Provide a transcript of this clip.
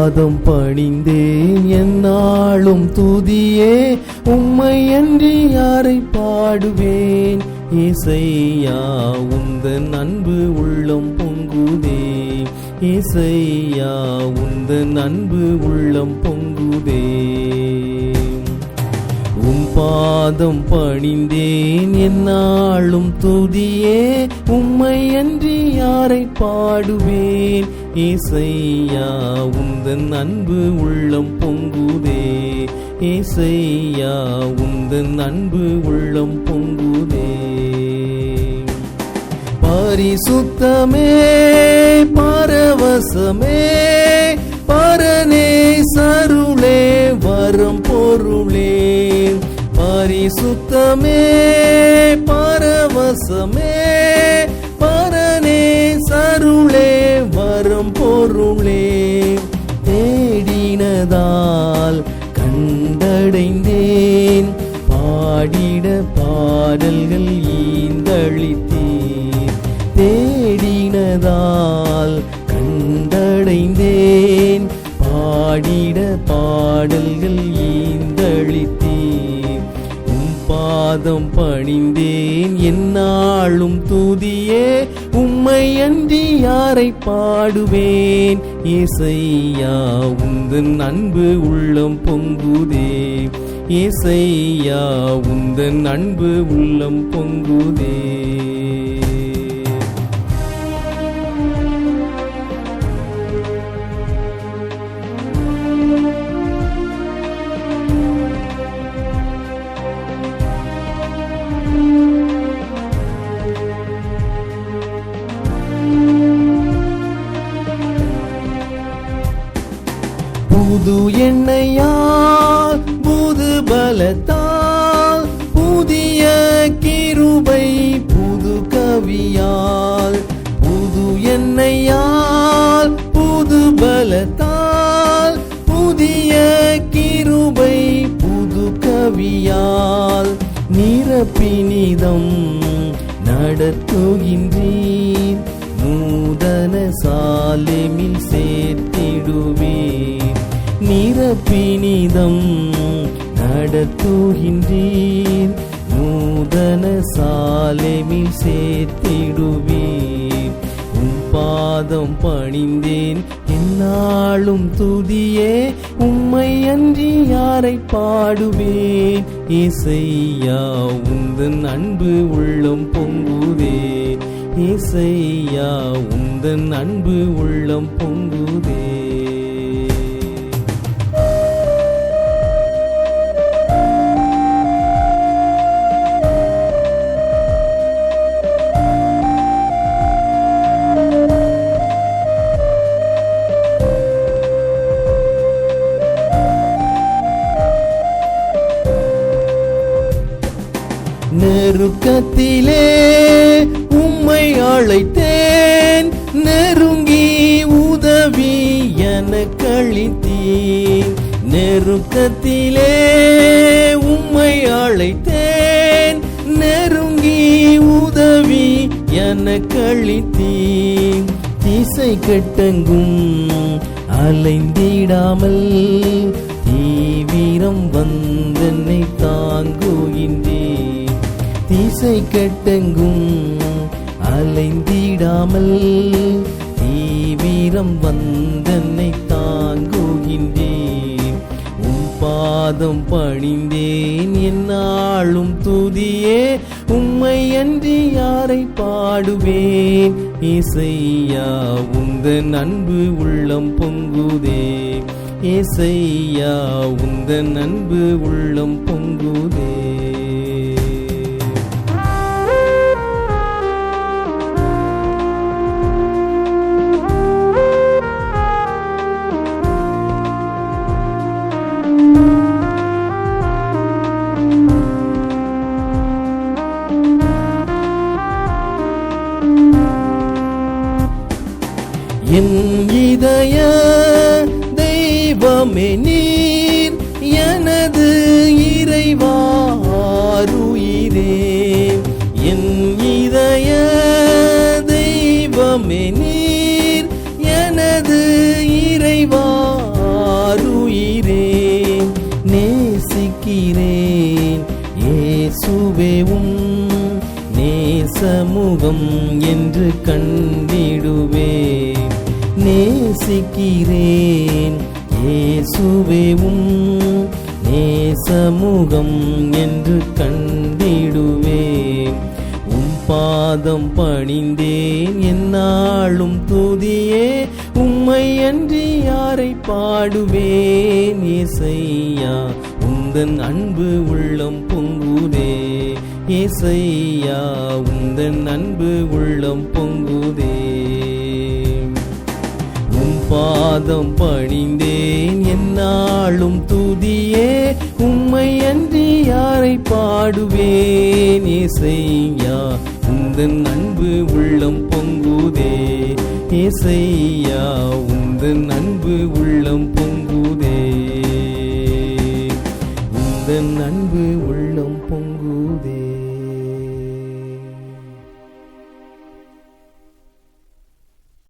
பாதம் பணிந்தேன் என்னாலும் துதியே உம்மை அன்றி யாரை பாடுவேன். ஏசையா உந்தன் அன்பு உள்ளம் பொங்குதே, ஏசையா உந்தன் அன்பு உள்ளம் பொங்குதே. உம் பாதம் பணிந்தேன் என்னாலும் துதியே உம்மை அன்றி யாரை பாடுவேன். ஏசையா உந்தன் அன்பு உள்ளம் பொங்குதே, ஏசையா உந்தன் அன்பு உள்ளம் பொங்குதே. பரிசுத்தமே பரவசமே பரனே சருளே வரம் பொருளே. பரிசுத்தமே பரவசமே பரனே சருளே வரம் பொருளே. தேடினதால் கண்டடைந்தேன் பாடிட பாடல்கள் ஈந்தளித்தேன். தேடினதால் கண்டடைந்தேன் பாடிட பாடல்கள் ஈந்தளித்தேன். உம் பாதம் பணிந்தேன் என்னாலும் துதியே உம்மை அன்றி யாரை பாடுவேன். ஏசையா உந்தன் அன்பு உள்ளம் பொங்குதே, ஏசையா உந்தன் அன்பு உள்ளம் பொங்குதே. புது எண்ணெயால் புது பலத்தால் புதிய கிருபை புது கவியால். புது எண்ணெயால் புது பலத்தால் புதிய கிருபை புது கவியால். நிரப்பினிதம் நடத்துகின்றீர் நூதன சாலேமில் சேர்த்திடுவீர். நிரப்பினிதம் நடத்துகின்றீர் நூதன சாலேமில் சேர்த்திடுவீர். உம் பாதம் பணிந்தேன் என்னாலும் துதியே உம்மை அன்றி யாரை பாடுவேன். ஏசையா உந்தன் அன்பு உள்ளம் பொங்குதே, ஏசையா உந்தன் அன்பு உள்ளம் பொங்குதே. நெருக்கத்திலே உம்மை அழைத்தேன் நெருங்கி உதவி எனக்களித்தீர். நெருக்கத்திலே உம்மை அழைத்தேன் நெருங்கி உதவி எனக்களித்தீர். திசை கெட்டெங்கும் அலைந்திடாமல் தீவிரம் வந்தென்னை தாங்குகின்றேன். திசை கெட்டெங்கும் அலைந்திடாமல் தீவிரம் வந்தென்னை தாங்குகின்றேன். உம் பாதம் பணிந்தேன் என்னாலும் துதியே உம்மை அன்றி யாரை பாடுவேன். ஏசையா உந்தன் அன்பு உள்ளம் பொங்குதே, ஏசையா உந்தன் அன்பு உள்ளம் பொங்குதே. என் இதய தெய்வமே நீர் எனது இறைவாருயிரே. என் இதய தெய்வமே நீர் எனது இறைவாருயிரே. இயேசுவே உம் நேசமுகம் என்று கண்டிடுவேன். நேசிக்கிறேன் இயேசுவே உம் நேசமுகம் என்று கண்டிடுவேன். உம் பாதம் பணிந்தேன் எந்நாளும் துதியே, உம்மை அன்றி யாரை பாடுவேன். ஏசையா உந்தன் அன்பு உள்ளம் பொங்குதே, ஏசையா உந்தன் அன்பு உள்ளம் பொங்குதே. உம் பாதம் பணிந்தேன் எந்நாளும் துதியே, உம்மை அன்றி யாரை பாடுவேன். ஏசையா உந்தன் அன்பு உள்ளம் பொங்குதே, ஏசையா உந்தன் அன்பு உள்ளம் பொங்குதே, உந்தன் அன்பு உள்ளம் பொங்குதே.